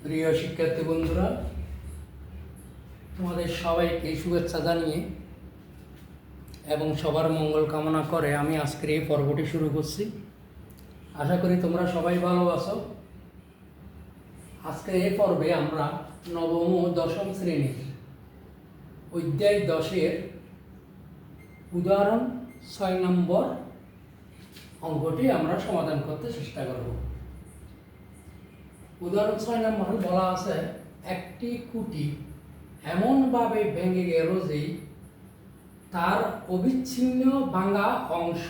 প্রিয় শিক্ষার্থী বন্ধুরা, তোমাদের সবাইকে শুভেচ্ছা জানিয়ে এবং সবার মঙ্গল কামনা করে আমি আজকের এই পর্বটি শুরু করছি। আশা করি তোমরা সবাই ভালো আছো। আজকের এই পর্বে আমরা নবম ও দশম শ্রেণীর অধ্যায় 10-এর উদাহরণ 6 নম্বর অঙ্কটি আমরা সমাধান করতে চেষ্টা করব। উদাহরণ 6 নম্বরে বলা আছে, একটি খুঁটি এমনভাবে ভেঙে গেল যে তার অবিচ্ছিন্ন ভাঙা অংশ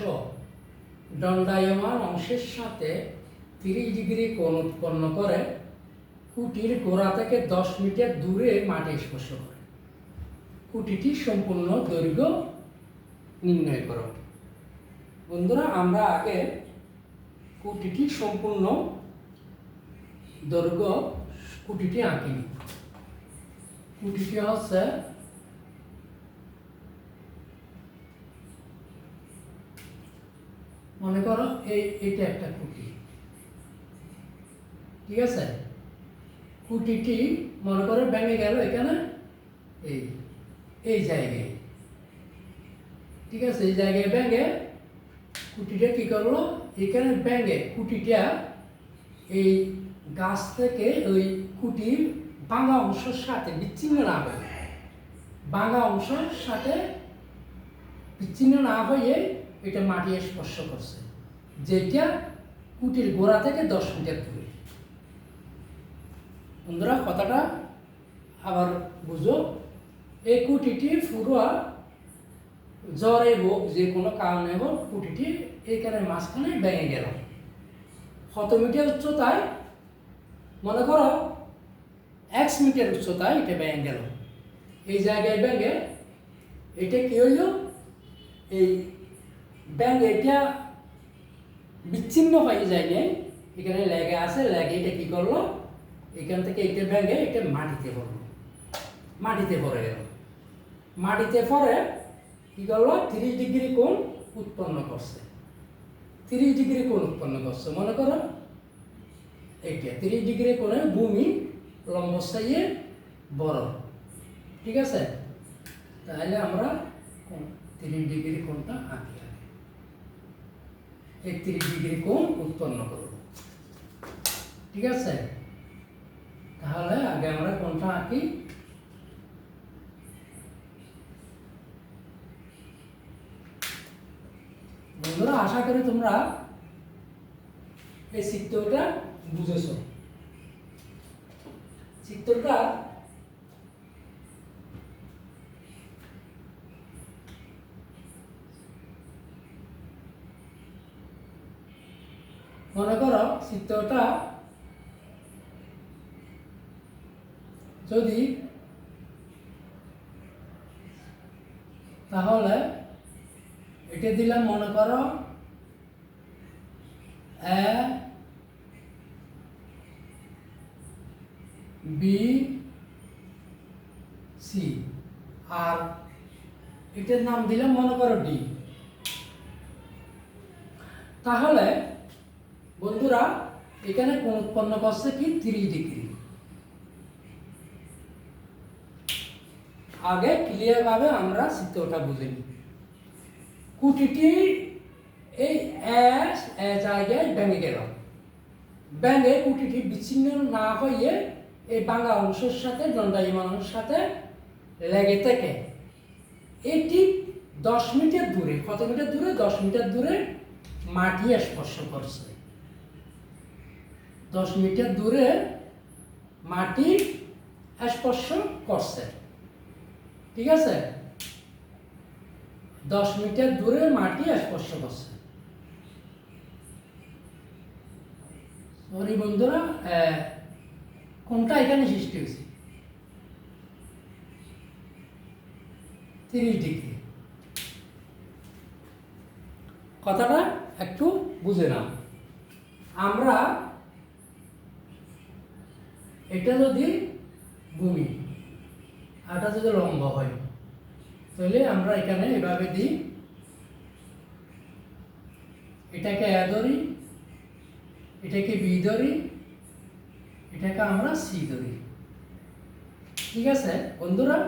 দণ্ডায়মান অংশের সাথে 30 ডিগ্রি কোণ উৎপন্ন করে খুঁটির গোড়া থেকে 10 মিটার দূরে মাটি স্পর্শ করে। খুঁটিটির সম্পূর্ণ দৈর্ঘ্য নির্ণয় করো। বন্ধুরা, আমরা আগে খুঁটিটির সম্পূর্ণ দৈর্ঘ্য খুঁটিটি আঁকিনি। খুঁটিটি হচ্ছে মনে করো এইটা একটা খুঁটি, ঠিক আছে। খুঁটিটি মনে করো ভেঙে গেল এখানে এই জায়গায়, ঠিক আছে। এই জায়গায় ভেঙে খুঁটিটা কি করলো, এখানে ভেঙে খুঁটিটা এই গাছ থেকে ওই খুঁটির ভাঙা অংশের সাথে বিচ্ছিন্ন না হয়ে ভাঙা অংশের সাথে বিচ্ছিন্ন না হয়ে এটা মাটি স্পর্শ করছে, যেটা খুঁটির গোড়া থেকে 10 মিটার দূরে। বন্ধুরা, কথাটা আবার বুঝো। এই খুঁটিটি পুরো জ্বরে হোক যে কোনো কারণে হোক খুঁটিটি এইখানে মাঝখানে ভেঙে গেল। কত মিটার উচ্চতায়, মনে করো 1 মিটার উচ্চতায় এটা ভেঙে গেল। এই জায়গায় ভেঙে এটা কি হইল, এই ব্যাঙে এটা বিচ্ছিন্ন হয়ে যায় নাই, এখানে লেগে আছে। লেগে এটা কি করলো, এখান থেকে এটা ভেঙে এটা মাটিতে পড়লো, মাটিতে পড়ে গেল। মাটিতে পড়ে কি করলো, 30 ডিগ্রি কোণ উৎপন্ন করছে। 30 ডিগ্রি কোণ উৎপন্ন করছে, মনে করো এইটা 30 ডিগ্রি কোণে ভূমি লম্বস্থায়ী বড়, ঠিক আছে। তাহলে আমরা 30 ডিগ্রি কোণটা আঁকি, 31 ডিগ্রি কোণ উৎপন্ন করব, ঠিক আছে। তাহলে আগে আমরা কোণটা আঁকি। বন্ধুরা, আশা করি তোমরা এই চিত্রটা বুঝেছ। চিত্রটা মনে করো চিত্রটা যদি তাহলে এটা দিলাম, মনে করো এ বি সি, আর এটার নাম দিলাম মনে করো ডি। তাহলে বন্ধুরা, এখানে কোণ উৎপন্ন করছে কি 30 ডিগ্রি। আগে ক্লিয়ার ভাবে আমরা চিত্রটা বুঝে নিই। খুঁটিটি এই জায়গায় ভেঙে গেল, ভেঙে খুঁটিটি বিচ্ছিন্ন না হয়ে এই ভাঙা অংশের সাথে দণ্ডায়মান অংশের সাথে লেগে থেকে এটি 10 মিটার দূরে, কত মিটার দূরে, 10 মিটার দূরে মাটি স্পর্শ করছে। 10 মিটার দূরে মাটি স্পর্শ করছে, ঠিক আছে। 10 মিটার দূরে মাটি স্পর্শ করছে। সরি বন্ধুরা, কোনটা এখানে সৃষ্টি হয়েছে 30 ডিগ্রি। কথাটা একটু বুঝে নাও। আমরা এটা যদি ভূমি আর এটা যদি লম্ব হয়, তাহলে আমরা এখানে এভাবে দিই, এটাকে এ ধরি, এটাকে বি ধরি, এটাকে আমরা সি ধরি। ঠিক আছে বন্ধুরা,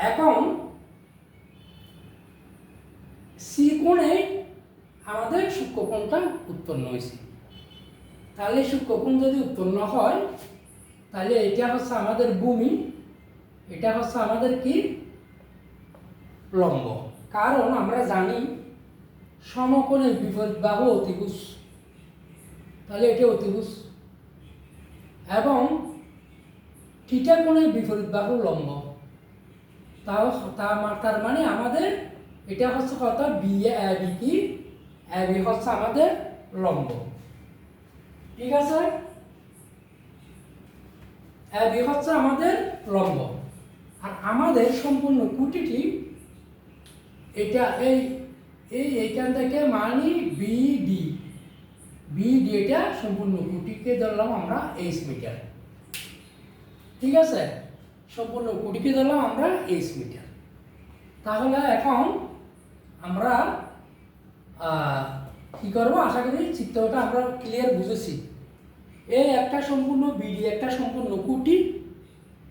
এখন সি কোণে আমাদের সূক্ষ্মকোণটা উৎপন্ন হয়েছে। তাহলে সূক্ষ্মকোণ যদি উৎপন্ন হয় তাহলে এটা হচ্ছে আমাদের ভূমি, এটা হচ্ছে আমাদের কি লম্ব। কারণ আমরা জানি সমকোণের বিপরীত বাহু অতিভুজ, তাহলে এটা অতিভুজ, এবং থিটা কোণের বিপরীত বাহু লম্ব। তার মানে আমাদের এটা হচ্ছে কত, বি এ বি কি, এ বি হচ্ছে আমাদের লম্ব। ঠিক আছে, এ বি হচ্ছে আমাদের লম্ব। আর আমাদের সম্পূর্ণ কুটিটি এটা এইখান থেকে মানি বিডি, বিডি এটা সম্পূর্ণ কুটিকে ধরলাম আমরা এইচ মিটার। ঠিক আছে, সম্পূর্ণ কুটিকে ধরলাম আমরা এইচ মিটার। তাহলে এখন আমরা কি করব, আশা করি চিত্রটা আমরা ক্লিয়ার বুঝেছি। এই একটা সম্পূর্ণ বিডি একটা সম্পূর্ণ কুটি,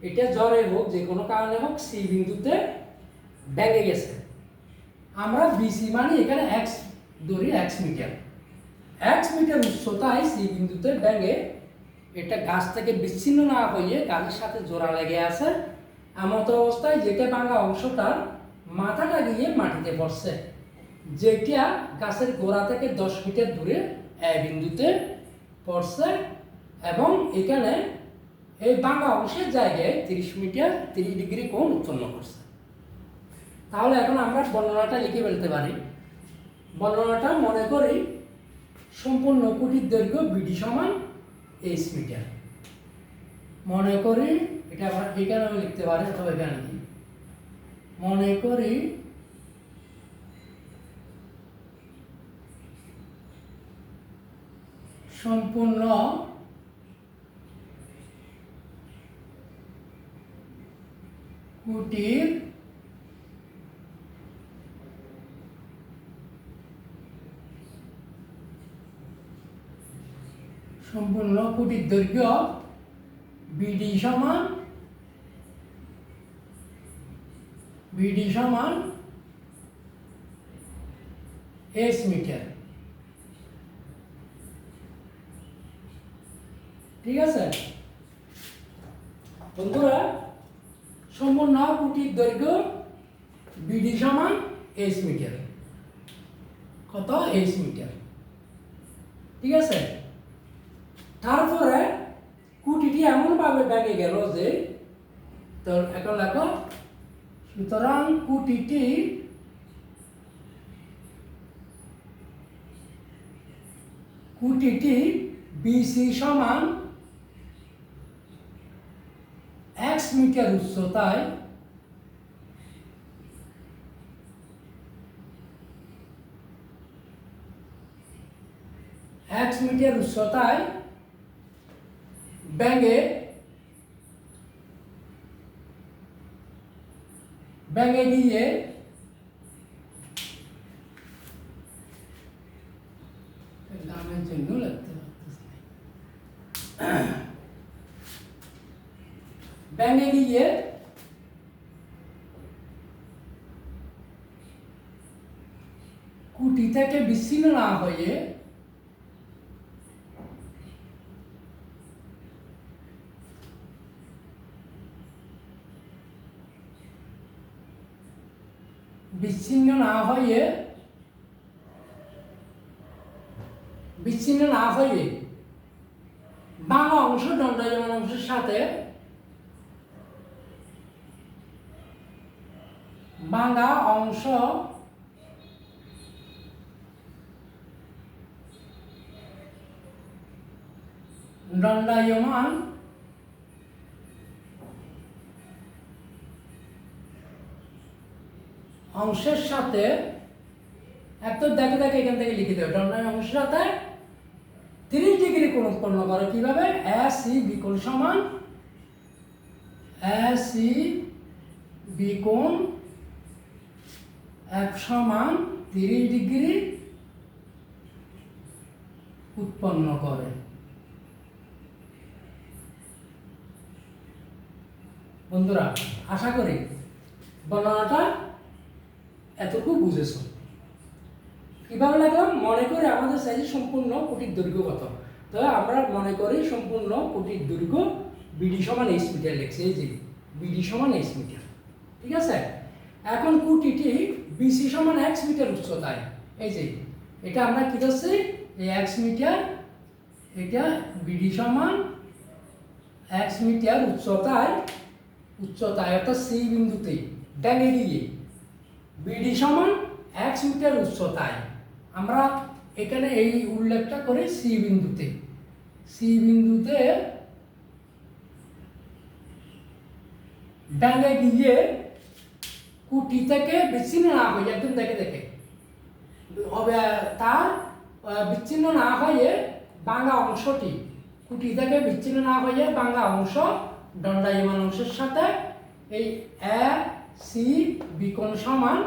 এটা জ্বরে হোক যে কোনো কারণে হোক সি বিন্দুতে ভেঙে গেছে। আমরা বিসি মানে এখানে এক্স ধরি, এক্স মিটার উচ্চতায় সি বিন্দুতে ভেঙে এটা গাছ থেকে বিচ্ছিন্ন না হয়ে গাছের সাথে জোড়া লেগে আছে এমত অবস্থায় যেটা ভাঙা অংশটার মাথাটা গিয়ে মাটিতে পড়ছে, যেটা গাছের গোড়া থেকে 10 মিটার দূরে এ বিন্দুতে পড়ছে, এবং এখানে এই ভাঙা অংশের জায়গায় 30 ডিগ্রি কোণ উৎপন্ন করছে। তাহলে এখন আমরা বর্ণনাটা লিখে ফেলতে পারি। বর্ণনাটা মনে করি সম্পূর্ণ কুটির দৈর্ঘ্য বিডি সমান এইচ মিটার। মনে করি এটা আমরা এখানেও লিখতে পারি অথবা এখানে লিখি। মনে করি সম্পূর্ণ কুটির দৈর্ঘ্য বিডি সমান এইচ মিটার। ঠিক আছে বন্ধুরা, সম্পূর্ণ কুটির দৈর্ঘ্য বিডি সমান এইচ মিটার। কত, এইচ মিটার। ঠিক আছে, তারপরে কুটিটি এমনভাবে ভেঙে গেল যে, তো এখন লেখো, সুতরাং কুটিটি বিসি সমান এক্স মিটার উচ্চতায় ভেঙে গিয়ে নামের জন্য লিখতে পারতেছি, ভেঙে গিয়ে কুটি থেকে বিচ্ছিন্ন না হয়ে বিচ্ছিন্ন না হয়ে ভাঙা অংশ দণ্ডায়মান অংশের সাথে ভাঙা অংশ দণ্ডায়মান অংশের সাথে, এত দেখে এখান থেকে লিখে দেবে, দণ্ডায়মান অংশের সাথে 30 ডিগ্রি কোণ উৎপন্ন করে। কিভাবে, এ সি বি কোণ সমান এক সমান 30 ডিগ্রি উৎপন্ন করে। বন্ধুরা আশা করি বর্ণনাটা এতটুকু বুঝেছো। কিভাবে লাগলাম? মনে করি আমাদের সাইজে সম্পূর্ণ কোটির দৈর্ঘ্য কত, তবে আমরা মনে করি সম্পূর্ণ কোটির দৈর্ঘ্য বিডি সমান এইচ মিটার লিখছি। এই যে বিডি সমান এইচ মিটার, ঠিক আছে। এখন কুটিটি বিসি সমান এক্স মিটার উচ্চতায়, এই যে এটা আমরা কি করছি, এই এক্স মিটার, এটা বিডি সমান এক্স মিটার উচ্চতায়, অর্থাৎ সি বিন্দুতে ডানে দিয়ে বিডি সমান এক্স মিটার উচ্চতায় আমরা এখানে এই উল্লেখটা করি সি বিন্দুতে, ডানে গিয়ে কুটি থেকে বিচ্ছিন্ন না হয়ে, একদম দেখে হবে তার বিচ্ছিন্ন না হয়ে বাঙ্গা অংশটি, কুটি থেকে বিচ্ছিন্ন না হয়ে বাঙ্গা অংশ দণ্ডায়মান অংশের সাথে এই এ সি বিকোণ সমান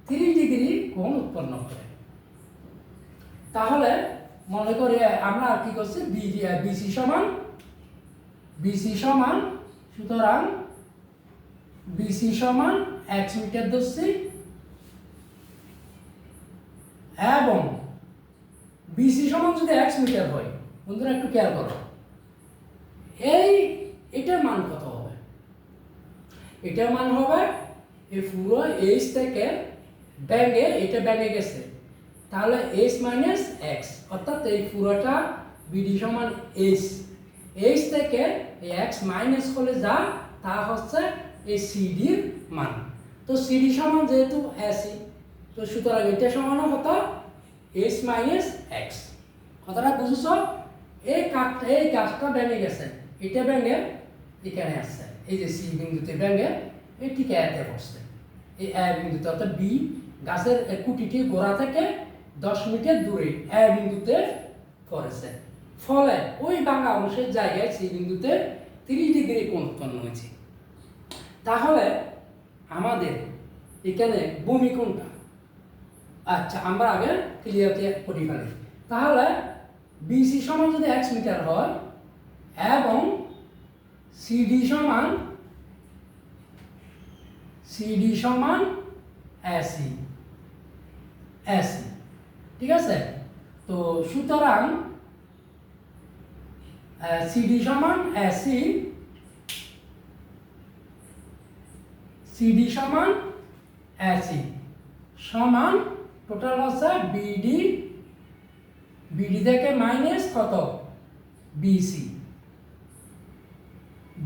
30 ডিগ্রি কোণ উৎপন্ন করে। তাহলে মনে করি আমরা কি করছি, বিসি সমান সুতরাং বিসি সমান এক্স মিটার ধরছি এবং বিসি সমান যদি এক্স মিটার হয়, বন্ধুরা একটু খেয়াল করো, এটার মান কত হবে? এটার মান হবে এই পুরো এইচ থেকে এটা ব্যাঙে গেছে, তাহলে এইচ মাইনাস এক্স, অর্থাৎ এই পুরোটা বিডি সমান এইচ থেকে এই এক্স মাইনাস হলে যা তা হচ্ছে এই সিডির মান। তো সিডি সমান যেহেতু এসি, তো সুতরাং এটা সমান কত, এইচ মাইনাস এক্স। কথাটা বুঝেছ? এই কাজটা ব্যাঙে গেছে, এটা ব্যাঙে এখানে আসছে, এই যে সি বিন্দুতে ব্যাঙে এই ঠিক এতে বসছে, এই এ বিন্দুতে, অর্থাৎ বি গাছের কুটিটি গোড়া থেকে 10 মিটার দূরে এ বিন্দুতে পড়েছে, ফলে ওই বাঙ্গা অংশের জায়গায় সি বিন্দুতে 30 ডিগ্রি কোণ উৎপন্ন হয়েছে। তাহলে আমাদের এখানে ভূমি কোণটা, আচ্ছা আমরা আগে ক্লিয়ারটি করি ফেলি। তাহলে বিসি সমান যদি এক্স মিটার হয় এবং সিডি সমান এসি, ঠিক আছে। তো সুতরাং সিডি সমান এসি, সমান টোটাল হচ্ছে বিডি থেকে মাইনাস কত,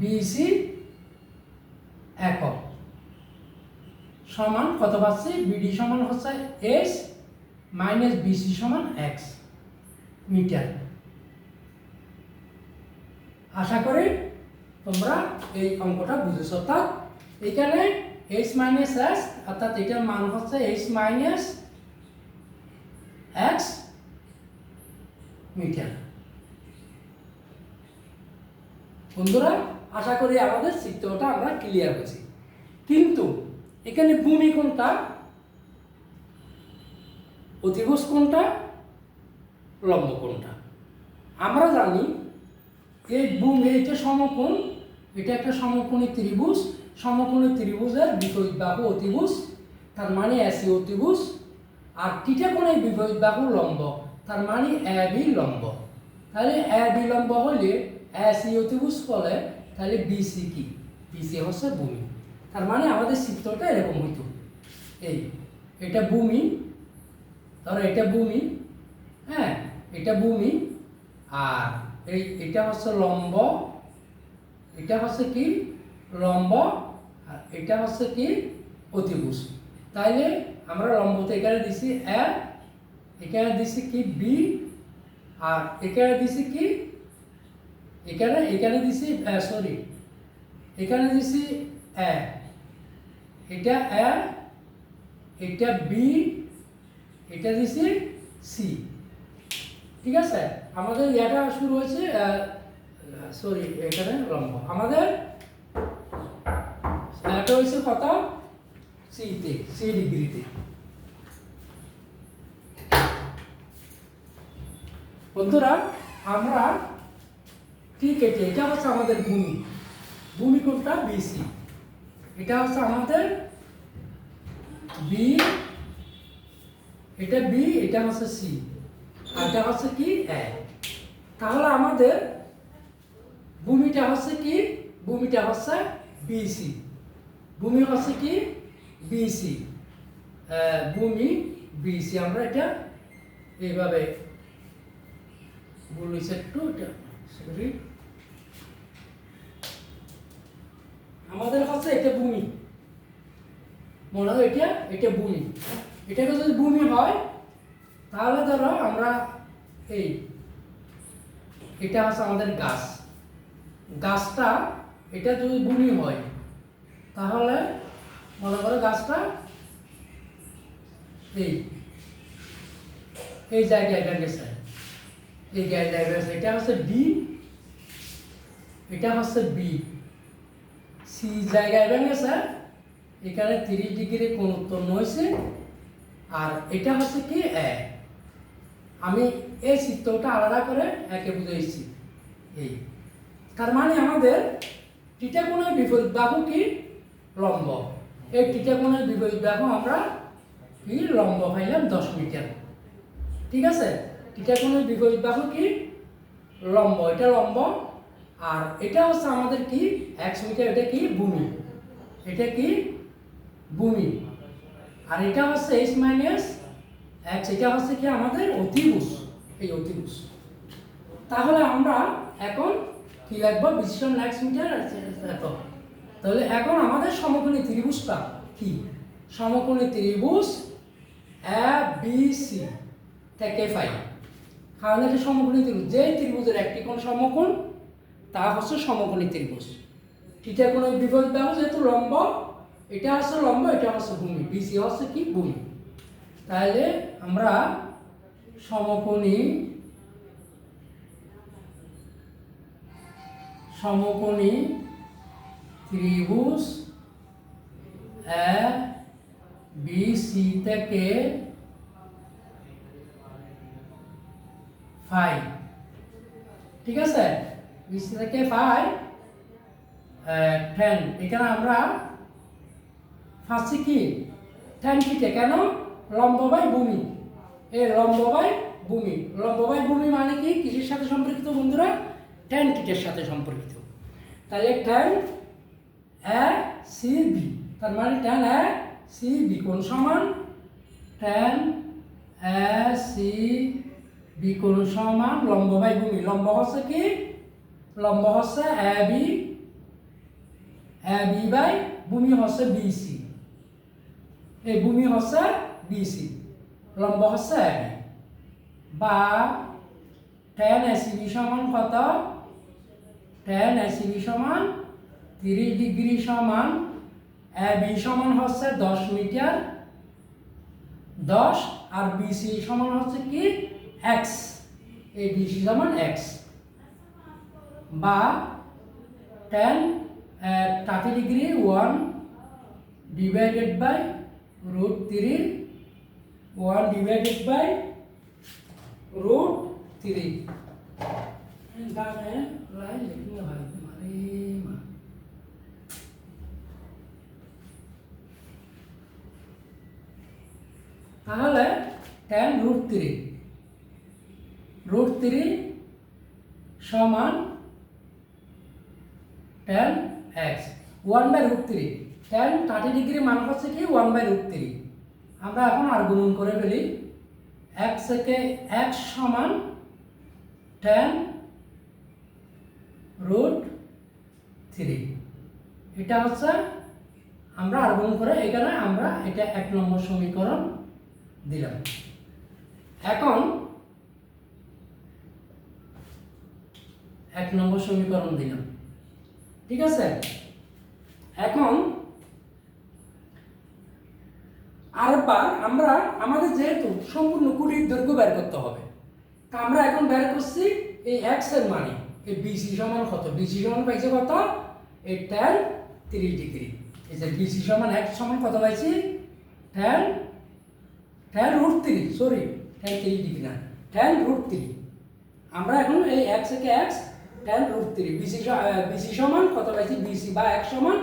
বিসি একক সমান কত পাচ্ছি, বিডি সমান হচ্ছে এস মাইনাস বিসি সমান এক্স মিটার। আশা করি তোমরা এই অঙ্কটা বুঝেছ। অর্থাৎ এখানে এইচ মাইনাস এস, অর্থাৎ এটার মান হচ্ছে এইচ মাইনাস এক্স মিটার। বন্ধুরা আশা করি আমাদের চিত্রটা আমরা ক্লিয়ার হয়েছি। কিন্তু এখানে ভূমি কোনটা, অতিভুজ কোনটা, লম্ব কোনটা? আমরা জানি এই ভূমি, এটা সমকোণ, এটা একটা সমকোণী ত্রিভুজ, সমকোণী ত্রিভুজের বিপরীত বাহু অতিভুজ, তার মানে এসি অতিভুজ, আর থিটা কোণের বিপরীত বাহু লম্ব, তার মানে এ বি লম্ব। তাহলে এ বি লম্ব হলে এসি অতিভুজ বলে, তাহলে বিসি কি, বিসি হচ্ছে ভূমি। তার মানে আমাদের চিত্রটা এরকম হইতো, এটা ভূমি, ধরো এটা ভূমি, হ্যাঁ এটা ভূমি, আর এটা হচ্ছে লম্ব, এটা হচ্ছে কি লম্ব, আর এটা হচ্ছে কি অতিভুজ। তাইলে আমরা লম্বতে এখানে দিছি এ, এখানে দিছি কি বি, আর এখানে দিছি কি, এখানে দিছি সরি, এখানে দিছি এ, এটা এ, এটা বি, এটা দিছি সি, ঠিক আছে। আমাদের এটা শুরু হয়েছে সরি, এখানে লম্ব আমাদের এটা হয়েছে কত, সিতে, সি ডিগ্রিতে। বন্ধুরা আমরা ঠিক এটা হচ্ছে আমাদের ভূমি কোণটা বিসি। এটা হচ্ছে আমাদের বি, এটা বি, এটা হচ্ছে সি, আর এটা হচ্ছে কি এ। তাহলে আমাদের ভূমিটা হচ্ছে কি, ভূমিটা হচ্ছে বিসি, ভূমি হচ্ছে কি বিসি, ভূমি বিসি। আমরা এটা এইভাবে বলেছি একটু, সরি, আমাদের হচ্ছে এটা ভূমি, মনে হয় এটা ভূমি। এটাকে যদি ভূমি হয় তাহলে ধরো আমরা এই, এটা হচ্ছে আমাদের গাছ, গাছটা এটা যদি ভূমি হয় তাহলে মনে করো গাছটা এই জায়গায় গেছে, এই জায়গায় গেছে। এটা হচ্ছে ডি, এটা হচ্ছে বি, সি জায়গায় গেছে, এখানে 30 ডিগ্রি কোণ উৎপন্ন হয়েছে, আর এটা হচ্ছে কি এ। আমি এই চিত্রটা আলাদা করে একে বুঝাইছি এই। তার মানে আমাদের থিটা কোণের বিপরীত বাহু কি লম্ব, এই থিটা কোণের বিপরীত বাহু আমরা কি লম্ব পাইলাম 10 মিটার। ঠিক আছে, থিটা কোণের বিপরীত বাহু কি লম্ব, এটা লম্ব, আর এটা হচ্ছে আমাদের কি x মিটার, এটা কি ভূমি, এটা কি ভূমি, আর এটা হচ্ছে h মাইনাস x, এটা হচ্ছে কি আমাদের অতিভুজ, এই অতিভুজ। তাহলে আমরা এখন কি লিখব, বিশিষ্ট x মিটার এত। তাহলে এখন আমাদের সমকোণী ত্রিভুজটা কি, সমকোণী ত্রিভুজ এ বি সি থেকে পাই। কারণ এটা সমকোণী ত্রিভুজ, যে ত্রিভুজের একটি কোণ সমকোণ তা হচ্ছে সমকোণী ত্রিভুজ। থিটা কোণের বিপরীত বাহু যেহেতু লম্ব, এটা হচ্ছে লম্ব, এটা হচ্ছে ভূমি, বিসি হচ্ছে কি ভূমি। তাহলে আমরা সমকোণী ত্রিভুজ এ বি সি থেকে ফাই, ঠিক আছে, বিসি থেকে ফাই 10। এখানে আমরা পাচ্ছি কি tan থিটা, কেন লম্ব বাই ভূমি, এই লম্ব বাই ভূমি, লম্ব বাই ভূমি মানে কি কিসের সাথে সম্পর্কিত বন্ধুরা, tan থিটার সাথে সম্পর্কিত। তাহলে tan এ সি বি, তার মানে tan এ সি বি কোণ সমান tan এ সি বি কোণ সমান লম্ব বাই ভূমি, লম্ব হচ্ছে কি, লম্ব হচ্ছে এ বি বাই ভূমি হচ্ছে বিসি, এই ভূমি হচ্ছে বিসি, লম্ব হচ্ছে এ বি, বা tan এসিবি সমান কত, tan এসিবি সমান 30 ডিগ্রি সমান এ বি সমান হচ্ছে 10 মিটার 10, আর বিসি সমান হচ্ছে কি x, এই বিসি সমান x, বা tan 30 degree 1 divided by √3, 1 divided by √3। তাহলে tan √3 সমান tan x, 1/√3, tan 30 ডিগ্রি মান হচ্ছে কি 1/√3। আমরা এখন আর গুণন করে ফেলি, x থেকে x সমান tan √3, এটা হচ্ছে আমরা আর গুণন করে এখানে আমরা এটা 1 নম্বর সমীকরণ দিলাম। এখন 1 নম্বর সমীকরণ দিলাম, ঠিক আছে। এখন আরেকবার আমরা আমাদের যেহেতু সম্পূর্ণ কুটির দৈর্ঘ্য বের করতে হবে, তা আমরা এখন বের করছি এই x এর মানে, এই বিসি সমান কত, বিসি সমান পাইছে কত, এই tan 30 ডিগ্রি, এই যে বিসি সমান x সমান কত পাইছি, tan √3, সরি tan 30 ডিগ্রি না, tan √3। আমরা এখন এই x থেকে x tan √3, বিসি সমান কত পাইছি, বিসি বা x সমান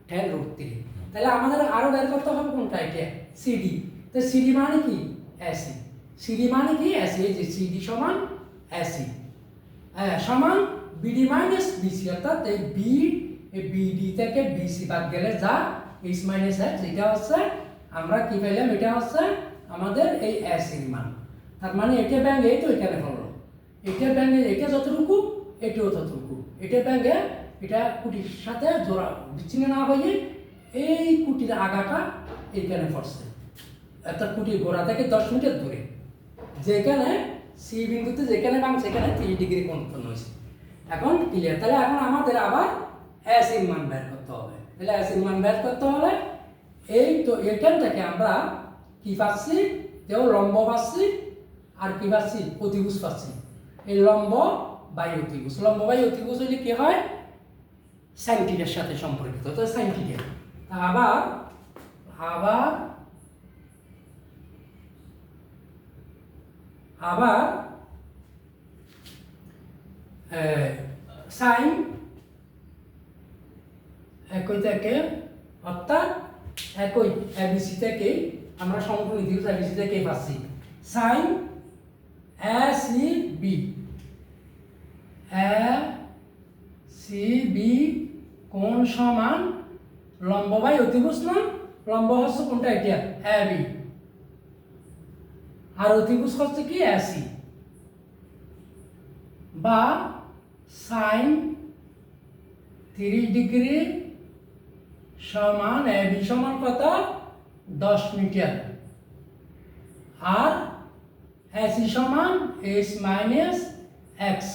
tan √3। তাহলে আমাদের আরো বের করতে হবে কোনটা, এটা সিডি। তো সিডি মানে কি, এসি। সিডি মানে কি, এসি। এই যে সিডি সমান এসি সমান বিডি মাইনাস বিসি, অর্থাৎ এই বিডি থেকে বিসি বাদ গেলে যা এইচ মাইনাস এক্স, এটা হচ্ছে আমরা কি পাইলাম, এটা হচ্ছে আমাদের এই এসির মান। তার মানে এটা ব্যাঙ্গে এই তো এখানে হলো, এটা ব্যাঙ্গে এটা যতটুকু এটাও ততটুকু, এটা ব্যাঙ্গে এটা কুটির সাথে জোড়া বিচ্ছিন্ন না হয়ে এই কুটির আগাটা এইখানে পড়ছে, অর্থাৎ কুটির গোড়া থেকে 10 মিটার দূরে, যেখানে সি বিন্দুতে যেখানে বাং সেখানে 3 ডিগ্রি কোণ উৎপন্ন হয়েছে। এখন ক্লিয়ার। তাহলে এখন আমাদের আবার এস এর মান বের করতে হবে। তাহলে এস এর মান বের করতে হলে এই তো এখান থেকে আমরা কি পাচ্ছি, যেও লম্ব পাচ্ছি আর কি পাচ্ছি, অতিভুজ পাচ্ছি। এই লম্ব বাই অতিভুজ, লম্ব বাই অতিভুজ হলে কি হয়, সাইন থিটার সাথে সম্পর্কিত, তো সাইন থিটা। আবার আবার আবার সাইন একই থেকে, অর্থাৎ একই এবিসি থেকে আমরা সমকোণ ত্রিভুজ এবিসি থেকে পাচ্ছি সাইন এসিবি, এসিবি কোণ সমান লম্ব বাই অতিভুজ, না লম্ব হচ্ছে কোনটা, এটা এবি, আর অতিভুজ হচ্ছে কি এসি, বা সাইন 30 ডিগ্রি সমান এবি সমান কত, 10 মিটার, আর এসি সমান এইচ মাইনাস এক্স,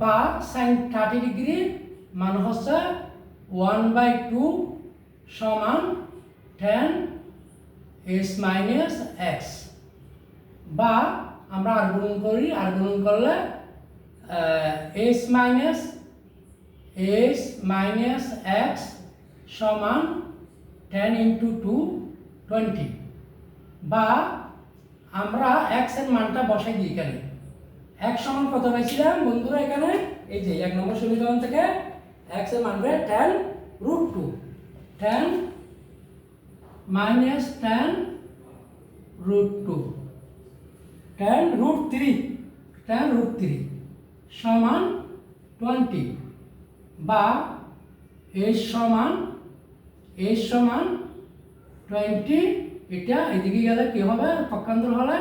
বা সাইন 30 ডিগ্রি মান হচ্ছে 1/2 সমান 10 এইচ মাইনাস এক্স, বা আমরা আর গুণন করি, আর গুণন করলে এইচ মাইনাস এক্স সমান 10 × 2 20, বা আমরা এক্স এর মানটা বসাই দিই এখানে। এক্স সমান কত পাইছিলাম বন্ধুরা, এখানে এই যে 1 নম্বর সমীকরণ থেকে এক্স এর মান 10√2, 10 মাইনাস 10√2, 10√3 সমান 20, বা এইচ সমান 20, এটা এদিকে গেলে কি হবে, পক্ষান্তর হলে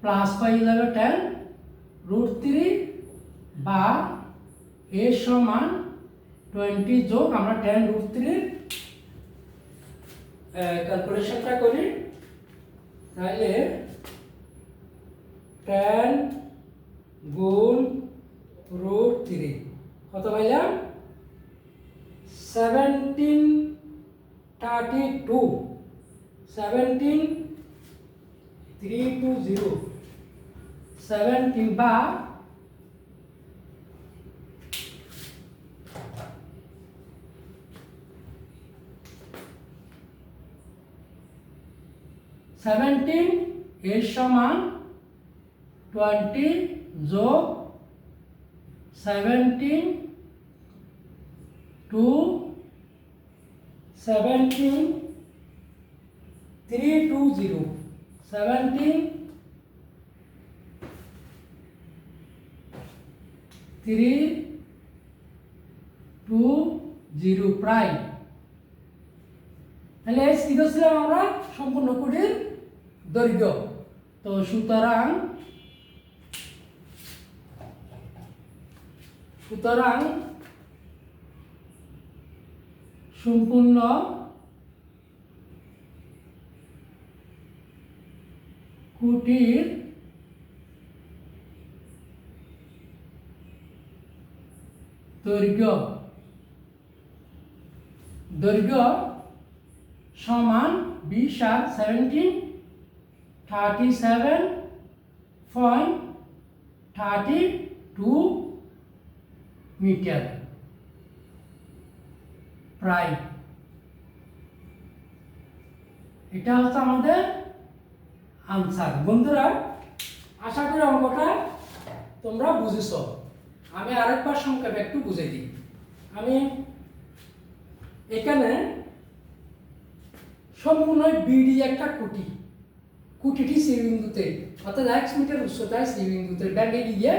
প্লাস পাই যাবে 10√3, বা এইচ সমান 20 যোগ আমরা 10√3 ক্যালকুলেশনটা করি, তাহলে 10 গুণ √3 কত পাইলাম, 1732, 17 বা 17 এর সমান 20 যোগ 17 2 17 320, 17 320 প্রাইম। তাহলে এই স্থিরছিলাম আমরা সম্পূর্ণ কুটির দৈর্ঘ্য। তো সুতরাং সম্পূর্ণ কুটির দৈর্ঘ্য সমান 20 আর 17 37.32 মিটার প্রায়। এটা হচ্ছে আমাদের আনসার। বন্ধুরা, আশা করি অঙ্কটা তোমরা বুঝেছো। আমি আরেকবার সংক্ষেপে একটু বুঝে দিই। আমি এখানে সম্পূর্ণ বিডি একটা কুটিটি সি বিন্দুতে অর্থাৎ 1 মিটার উচ্চতায় সি বিন্দুতে ব্যাঙ্গে গিয়ে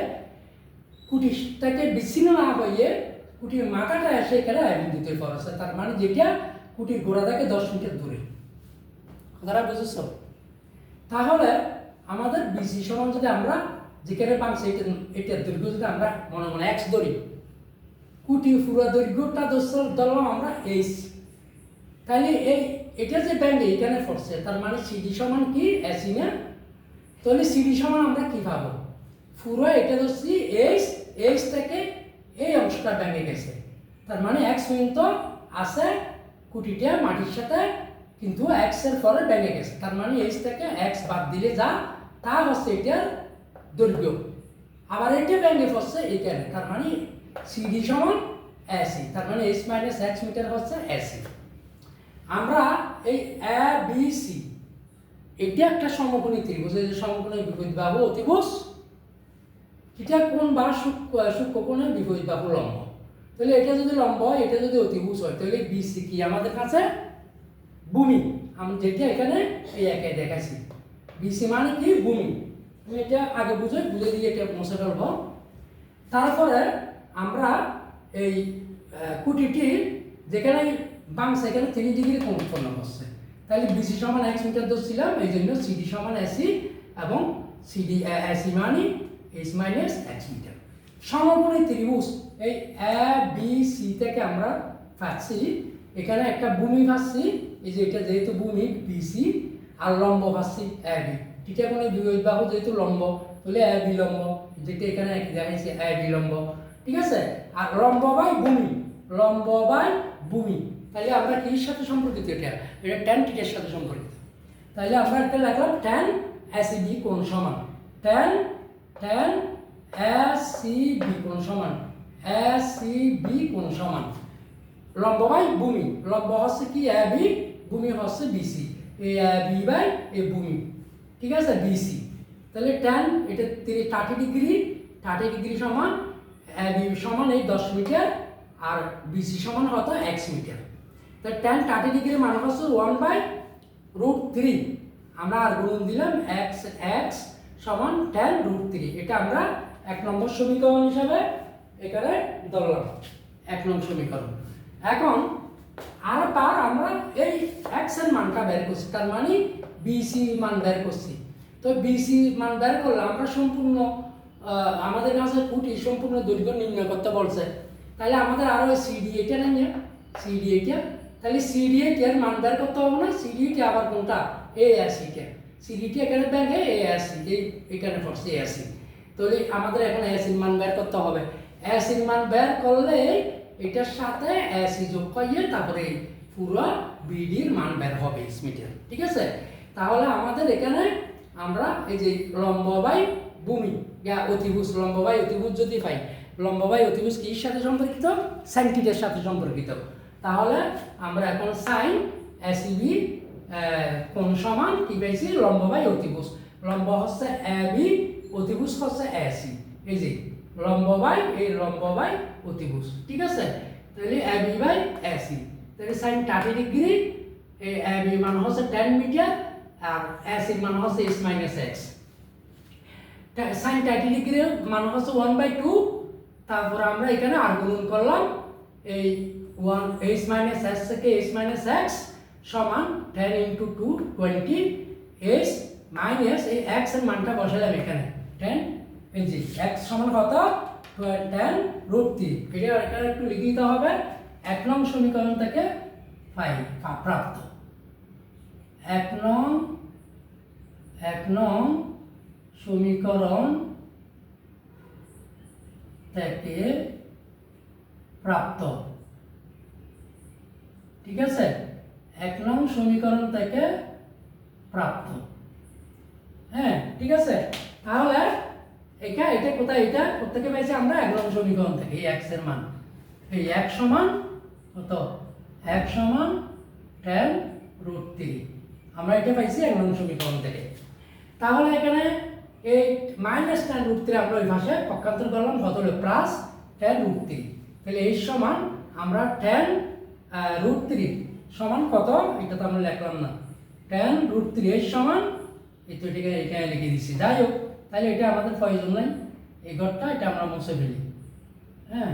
কুটিটাকে বিচ্ছিন্ন না হয়ে কুটির মাথাটা এসে এখানে আই বিন্দুতে পড়েছে, তার মানে যেটা কুটির গোড়া থেকে 10 মিটার দূরে। কথাটা বুঝেছ? তাহলে আমাদের বিসি সমান যদি আমরা যেখানে পাচ্ছি এটার দৈর্ঘ্য যদি আমরা মনে মনে এক্স ধরি, কুটি পুরো দৈর্ঘ্যটা ধরলাম আমরা এইচ, তাহলে এটা যে ব্যাঙ্গে এখানে পড়ছে তার মানে সিডি সমান কি এসি না? তাহলে সিডি সমান আমরা কি পাবো? পুরো এটা ধরছি এইচ থেকে এই অংশটা ব্যাঙ্গে গেছে, তার মানে এক্স পর্যন্ত আছে কুটিটা মাটির সাথে, কিন্তু এক্স এর পরে ব্যাঙ্গে গেছে, তার মানে এইচ থেকে এক্স বাদ দিলে যা তা হচ্ছে এটার দৈর্ঘ্য। আবার এটা ব্যাঙ্গে পড়ছে এখানে, তার মানে সিডি সমান এসি, তার মানে এইচ মাইনাস এক্স মিটার হচ্ছে এসি। আমরা এই এ বি সি এটা একটা সমকোণী ত্রিভুজ, এই যে সমকোণের বিপরীত বাহু অতিভুজ, এটা কোণ বা সূক্ষ্মকোণের বিপরীত বাহু লম্ব। তাহলে এটা যদি লম্ব হয়, এটা যদি অতিভুজ হয়, তাহলে বিসি কি আমাদের কাছে ভূমি, আমি যেটা এখানে এই একে দেখাচ্ছি, বিসি মানে কি ভূমি। আমি এটা আগে বুঝে দিয়ে এটা মুছে ফেলব। তারপরে আমরা এই কুটিটি যেখানে বাংশ এখানে 3 ডিগ্রি কোণ উৎপন্ন করছে, তাহলে বিসি সমান এক্স মিটার ধরছিলাম, এই জন্য সিডি সমান এসি এবং সিডি এসি মানে এইচ মাইনাস এক্স মিটার। সমকোণী ত্রিভুজ এই এ বি সি থেকে আমরা পাচ্ছি এখানে একটা ভূমি পাচ্ছি, এই যে এটা যেহেতু ভূমি বিসি, আর লম্ব পাচ্ছি এ বি। এটা কোনো বিপরীত বাহু যেহেতু লম্ব, তাহলে এ বি লম্ব, যেটা এখানে দেখাইছে এ বি লম্ব, ঠিক আছে। আর লম্ব বাই ভূমি, তাহলে আমরা কির সাথে সম্পর্কিত? এটা ট্যান থিটার সাথে সম্পর্কিত। তাহলে আমরা একটা লিখলাম ট্যান এসিবি কোণ সমান ট্যান এসিবি কোণ সমান এসিবি কোণ সমান লম্ব বাই ভূমি। লম্ব হচ্ছে কি এ বি, ভূমি হচ্ছে বিসি, এই এ বি বাই এই ভূমি, ঠিক আছে, বিসি। তাহলে ট্যান এটা 30 ডিগ্রি সমান এ বি সমান এই 10 মিটার আর বিসি সমান হতো এক্স মিটার। তাহলে ট্যান 30 ডিগ্রির মান হচ্ছে 1/√3, আমরা আর গুণন দিলাম এক্স সমান ট্যান √3। এটা আমরা 1 নম্বর সমীকরণ হিসাবে এখানে ধরলাম, 1 নম্বর সমীকরণ। এখন আরেকবার আমরা এই এক্স এর মানটা বের করছি, তার মানে বিসি মান বের করছি। তো বিসি মান বের করলে আমরা সম্পূর্ণ আমাদের কাছে কুটি সম্পূর্ণ দৈর্ঘ্য নির্ণয় করতে বলছে, তাহলে আমাদের আরো সিডি এটা নেই, সিডি এটা, তাহলে সিডি এর মান বের করতে হবে না? সিডি আবার কোনটা? এ আসি, সিডিটি এখানে ব্যাঙ্গে এ আসি, এখানে পড়ছে এ আসি, তাহলে আমাদের এখন এসির মান বের করতে হবে। এসির মান বের করলে এটার সাথে এসি যোগ করিয়ে তারপরে পুরো বিডির মান বের হবে মিটার, ঠিক আছে। তাহলে আমাদের এখানে আমরা এই যে লম্ব বাই ভূমি অতিভুজ, লম্ব বাই অতিভুজ যদি পাই, লম্ব বাই অতিভুজ কির সাথে সম্পর্কিত? সাইন থিটার সাথে সম্পর্কিত। তাহলে আমরা এখন সাইন এসিবি কোণ সমান কি পাইছি? লম্ব বাই অতিভুজ। লম্ব হচ্ছে এ বি, অতিভুজ হচ্ছে এসি, এই যে লম্ব বাই অতিভুজ, ঠিক আছে। তাহলে এ বি বাই এসি, তাহলে সাইন 30 ডিগ্রি, এই এ বি মান হচ্ছে 10 মিটার আর এসি মান হচ্ছে এস মাইনাস এক্স। সাইন 30 ডিগ্রি মান হচ্ছে 1/2, তারপর আমরা এখানে আর গুণন করলাম এই 1 এইচ মাইনাস এক্স থেকে এইচ মাইনাস এক্স সমান 10 × 2 20, এইচ মাইনাস এই এক্স এর মানটা বসালাম এখানে 10, এই যে এক্স সমান কত? 10√3। এটা এখানে একটু লিখে দিতে হবে, 1 নং সমীকরণ থেকে প্রাপ্ত, 1 নং সমীকরণ থেকে প্রাপ্ত, ঠিক আছে, 1 নং সমীকরণ থেকে প্রাপ্ত। হ্যাঁ, ঠিক আছে। তাহলে এটা কোথায়? এটা কোথেকে পেয়েছি আমরা? 1 নং সমীকরণ থেকে। এই x এর মান, এই x সমান কত? x সমান 10√3, আমরা এটা পাইছি 1 নং সমীকরণ থেকে। তাহলে এখানে এই -10√3 আমরা ওই পাশে পক্ষান্তর করলাম, কত হলো? +10√3। তাহলে এই সমান আমরা 10 √3 সমান কত, এটা তো আমরা লিখলাম না। tan √3 এর সমান এই তো এটাকে এখানে লিখে দিচ্ছি। যাই হোক, তাহলে এটা আমাদের প্রয়োজন নাই, এই ঘরটা এটা আমরা মুছে ফেলি। হ্যাঁ,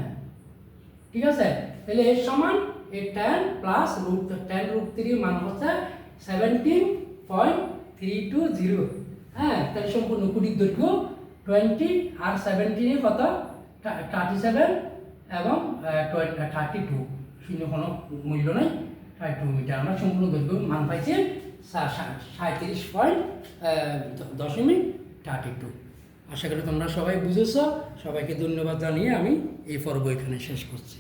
ঠিক আছে। তাহলে এর সমান এই tan প্লাস tan √3 মান হচ্ছে 17.320। হ্যাঁ, তাহলে সম্পূর্ণ কুটির দৈর্ঘ্য 20 আর 17 কত 37 এবং 32, শূন্য কোনো মূল্য নাই, 32 মিটার। আমরা সম্পূর্ণ দৈর্ঘ্য মান পাইছি 37.32। আশা করি তোমরা সবাই বুঝেছ। সবাইকে ধন্যবাদ জানিয়ে আমি এই পর্ব এখানে শেষ করছি।